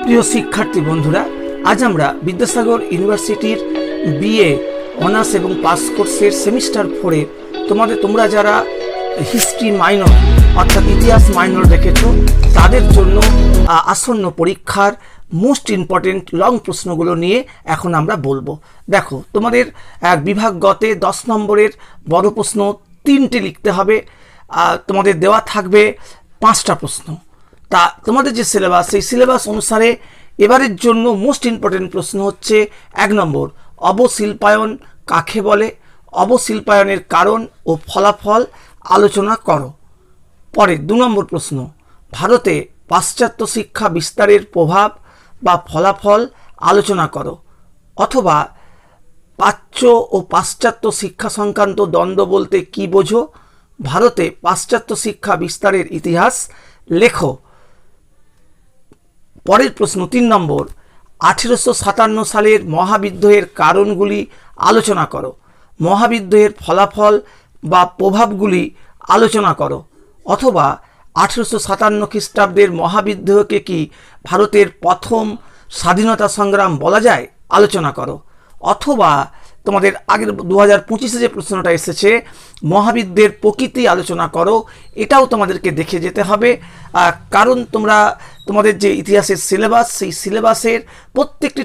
প্রিয় শিক্ষার্থী বন্ধুরা, আজ আমরা বিদ্যাসাগর ইউনিভার্সিটির বিএ অনার্স এবং পাস কোর্সের সেমিস্টার 4-এ তোমরা যারা হিস্ট্রি মাইনর অর্থাৎ ইতিহাস মাইনর রেখেছো তাদের জন্য আসন্ন পরীক্ষার মোস্ট ইম্পর্টেন্ট লং প্রশ্নগুলো নিয়ে এখন আমরা বলবো। দেখো, তোমাদের বিভাগ গতে 10 নম্বরের বড় প্রশ্ন 3টে লিখতে হবে। তোমাদের দেওয়া থাকবে 5টা প্রশ্ন। তা তোমাদের যে সিলেবাস, সেই সিলেবাস অনুসারে এবারের জন্য মোস্ট ইম্পর্টেন্ট প্রশ্ন হচ্ছে 1 নম্বর, অবশিল্পায়ন কাকে বলে? অবশিল্পায়নের কারণ ও ফলাফল আলোচনা করো। পরে 2 নম্বর প্রশ্ন, ভারতে পাশ্চাত্য শিক্ষা বিস্তারের প্রভাব বা ফলাফল আলোচনা করো। অথবা প্রাচ্য ও পাশ্চাত্য শিক্ষা সংক্রান্ত দ্বন্দ্ব বলতে কি বোঝো? ভারতে পাশ্চাত্য শিক্ষা বিস্তারের ইতিহাস লেখো। পরের প্রশ্ন 3 নম্বর, 1857 সালের মহাবিদ্রোহের কারণগুলি আলোচনা করো। মহাবিদ্রোহের ফলাফল বা প্রভাবগুলি আলোচনা করো। অথবা 1857 খ্রিস্টাব্দের মহাবিদ্রোহকে কি ভারতের প্রথম স্বাধীনতা সংগ্রাম বলা যায়? আলোচনা করো। অথবা তোমাদের আগের 2025-এ যে প্রশ্নটা এসেছে, মহাবিদ্যের প্রকৃতি আলোচনা করো, এটাও তোমাদেরকে দেখে যেতে হবে। কারণ তোমাদের যে ইতিহাসের সিলেবাস, সেই সিলেবাসের প্রত্যেকটি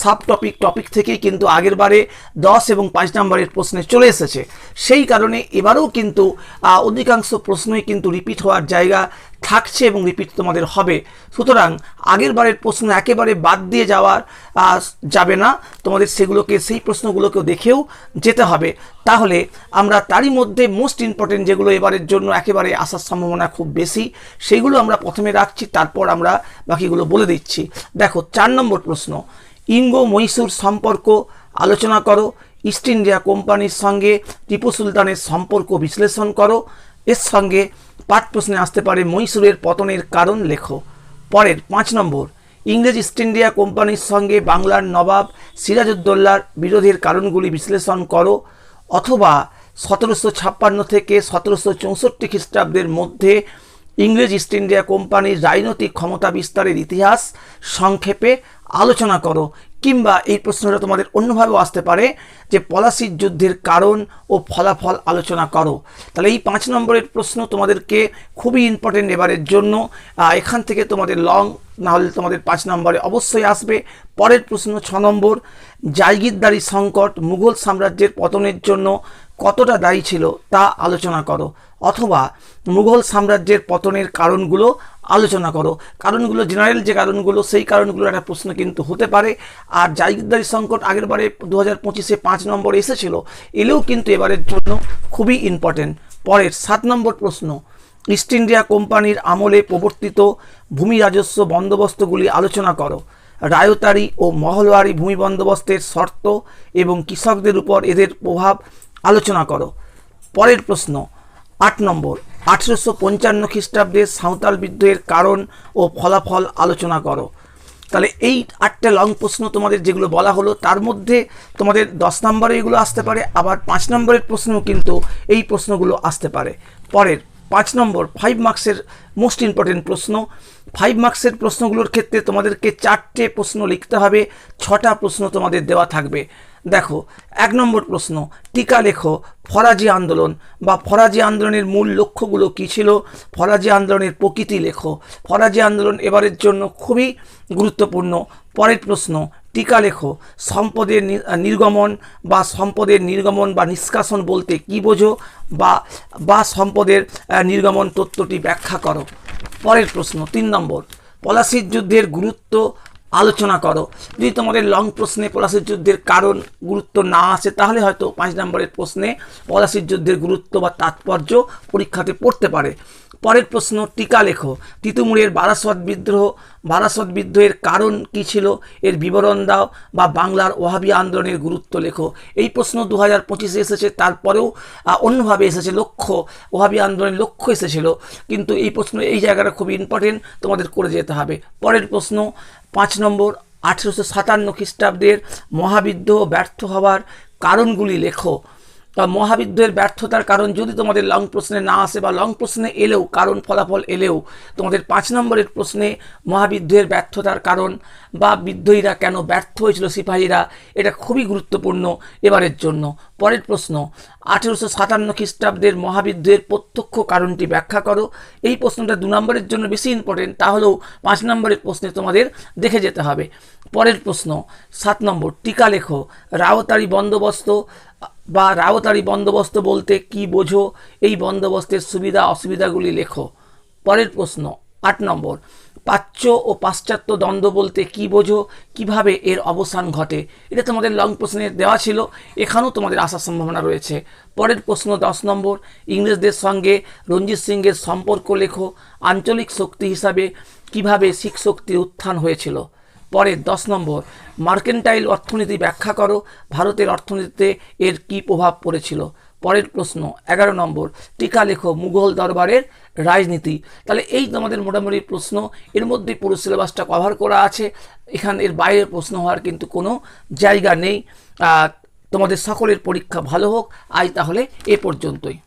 সাব টপিক থেকেই কিন্তু আগের বারে 10 এবং 5 নম্বরের প্রশ্নে চলে এসেছে। সেই কারণে এবারেও কিন্তু অধিকাংশ প্রশ্নই কিন্তু রিপিট হওয়ার জায়গা থাকছে এবং রিপিট তোমাদের হবে। সুতরাং আগের বারের প্রশ্ন একেবারে বাদ দিয়ে যাবে না, তোমাদের সেই প্রশ্নগুলোকেও দেখেও যেতে হবে। তাহলে আমরা তারই মধ্যে মোস্ট ইম্পর্টেন্ট যেগুলো এবারের জন্য একেবারে আসার সম্ভাবনা খুব বেশি, সেগুলো আমরা প্রথমে রাখছি, তারপর আমরা বাকিগুলো বলে দিচ্ছি। দেখো, 4 নম্বর প্রশ্ন, ইঙ্গো মহীশূর সম্পর্ক আলোচনা করো। ইস্ট ইন্ডিয়া কোম্পানির সঙ্গে টিপু সুলতানের সম্পর্ক বিশ্লেষণ করো। এর সঙ্গে পাঠ প্রশ্নে আসতে পারে মহীশূরের পতনের কারণ লেখো। পরের 5 নম্বর, ইংরেজ ইস্ট ইন্ডিয়া কোম্পানির সঙ্গে বাংলার নবাব সিরাজউদ্দৌলার বিরোধের কারণগুলি বিশ্লেষণ করো। অথবা 1756 থেকে 1764 খ্রিস্টাব্দের মধ্যে ইংরেজ ইস্ট ইন্ডিয়া কোম্পানির রাজনৈতিক ক্ষমতা বিস্তারের ইতিহাস সংক্ষেপে আলোচনা করো। কিংবা এই প্রশ্নটা তোমাদের অন্যভাবেও আসতে পারে যে পলাশির যুদ্ধের কারণ ও ফলাফল আলোচনা করো। তাহলে এই 5 নম্বরের প্রশ্ন তোমাদেরকে খুবই ইম্পর্টেন্ট এবারের জন্য। এখান থেকে তোমাদের লং না হলে তোমাদের 5 নম্বরে অবশ্যই আসবে। পরের প্রশ্ন 6 নম্বর, জায়গিরদারি সংকট মুঘল সাম্রাজ্যের পতনের জন্য কতটা দায়ী ছিল তা আলোচনা করো। অথবা মুঘল সাম্রাজ্যের পতনের কারণগুলো আলোচনা করো। কারণগুলো জেনারেল যে কারণগুলো, সেই কারণগুলোর একটা প্রশ্ন কিন্তু হতে পারে। আর জায়গিরদারি সংকট আগের বারে 2025-এ 5 নম্বর এসেছিল, এলেও কিন্তু এবারের জন্য খুবই ইম্পর্টেন্ট। পরের 7 নম্বর প্রশ্ন, ইস্ট ইন্ডিয়া কোম্পানির আমলে প্রবর্তিত ভূমি রাজস্ব বন্দোবস্তগুলি আলোচনা করো। রায়তারি ও মহলওয়ারি ভূমি বন্দোবস্তের শর্ত এবং কৃষকদের উপর এদের প্রভাব আলোচনা করো। পরের প্রশ্ন 8 নম্বর, 1855 খ্রিস্টাব্দের সাঁওতাল বিদ্রোহের কারণ ও ফলাফল আলোচনা করো। তাহলে এই 8টে লং প্রশ্ন তোমাদের যেগুলো বলা হলো, তার মধ্যে তোমাদের 10 নম্বরে এগুলো আসতে পারে, আবার 5 নম্বরের প্রশ্নও কিন্তু এই প্রশ্নগুলো আসতে পারে। পরের 5 নম্বর 5 মার্কসের মোস্ট ইম্পর্টেন্ট প্রশ্ন। 5 মার্কসের প্রশ্নগুলোর ক্ষেত্রে তোমাদেরকে 4টে প্রশ্ন লিখতে হবে, 6টা প্রশ্ন তোমাদের দেওয়া থাকবে। দেখো, 1 নম্বর প্রশ্ন, টিকা লেখো ফরাজি আন্দোলন বা ফরাজি আন্দোলনের মূল লক্ষ্যগুলো কী ছিল। ফরাজি আন্দোলনের প্রকৃতি লেখো। ফরাজি আন্দোলন এবারের জন্য খুবই গুরুত্বপূর্ণ। পরের প্রশ্ন, টিকা লেখো সম্পদের নির্গমন বা নিষ্কাশন বলতে কি বোঝো, বা সম্পদের নির্গমন তত্ত্বটি ব্যাখ্যা করো। পরের প্রশ্ন 3 নম্বর, পলাশির যুদ্ধের গুরুত্ব আলোচনা করো। যদি তোমাদের লং প্রশ্নে পলাশির যুদ্ধের কারণ গুরুত্ব না আসে, তাহলে হয়তো 5 নম্বরের প্রশ্নে পলাশির যুদ্ধের গুরুত্ব বা তাৎপর্য পরীক্ষাতে পড়তে পারে। পরের প্রশ্ন, টিকা লেখো তিতুমুরের বারাসত বিদ্রোহের কারণ কী ছিল, এর বিবরণ দাও, বা বাংলার ওয়াহাবি আন্দোলনের গুরুত্ব লেখো। এই প্রশ্ন 2025-এ এসেছে, তারপরেও অন্যভাবে এসেছে, ওয়াহাবি আন্দোলনের লক্ষ্য এসেছিল, কিন্তু এই প্রশ্ন এই জায়গাটা খুব ইম্পর্টেন্ট, তোমাদের করে যেতে হবে। পরের প্রশ্ন 5 নম্বর, 1857 খ্রিস্টাব্দের মহাবিদ্রোহ ব্যর্থ হওয়ার কারণগুলি লেখো। মহাবিদ্যের ব্যর্থতার কারণ যদি তোমাদের লং প্রশ্নে না আসে বা লং প্রশ্নে এলেও কারণ ফলাফল এলেও তোমাদের 5 নম্বরের প্রশ্নে মহাবিদ্যের ব্যর্থতার কারণ বা বিদ্রোহীরা কেন ব্যর্থ হয়েছিল সিপাহীরা, এটা খুবই গুরুত্বপূর্ণ এবারের জন্য। পরের প্রশ্ন, 1857 খ্রিস্টাব্দের মহাবিদ্যের প্রত্যক্ষ কারণটি ব্যাখ্যা করো। এই প্রশ্নটা 2 নম্বরের জন্য বেশি ইম্পর্টেন্ট, তাহলেও 5 নম্বরের প্রশ্নে তোমাদের দেখে যেতে হবে। পরের প্রশ্ন 7 নম্বর, টিকা লেখো। রাওতারি বন্দোবস্ত বা রাওতারি বন্দোবস্ত বলতে কি বোঝো? এই বন্দোবস্তের সুবিধা অসুবিধাগুলি লেখো। পরের প্রশ্ন 8 নম্বর, প্রাচ্য ও পাশ্চাত্য দ্বন্দ্ব বলতে কি বোঝো? কিভাবে এর অবসান ঘটে? এটা তোমাদের লং প্রশ্নে দেওয়া ছিল, এখানেও তোমাদের আসার সম্ভাবনা রয়েছে। পরের প্রশ্ন 10 নম্বর, ইংরেজদের সঙ্গে রঞ্জিত সিংয়ের সম্পর্ক লেখো। আঞ্চলিক শক্তি হিসাবে কিভাবে শিখ শক্তির উত্থান হয়েছিল? পরের 10 নম্বর, মার্কেন্টাইল অর্থনীতি ব্যাখ্যা করো। ভারতের অর্থনীতিতে এর কী প্রভাব পড়েছিল? পরের প্রশ্ন 11 নম্বর, টিকা লেখো মুঘল দরবারের রাজনীতি। তাহলে এই তোমাদের মোটামুটি প্রশ্ন, এর মধ্যে পুরো সিলেবাসটা কভার করা আছে, এখানে এর বাইরের প্রশ্ন হওয়ার কিন্তু কোনো জায়গা নেই। তোমাদের সকলের পরীক্ষা ভালো হোক। আজ তাহলে এ পর্যন্তই।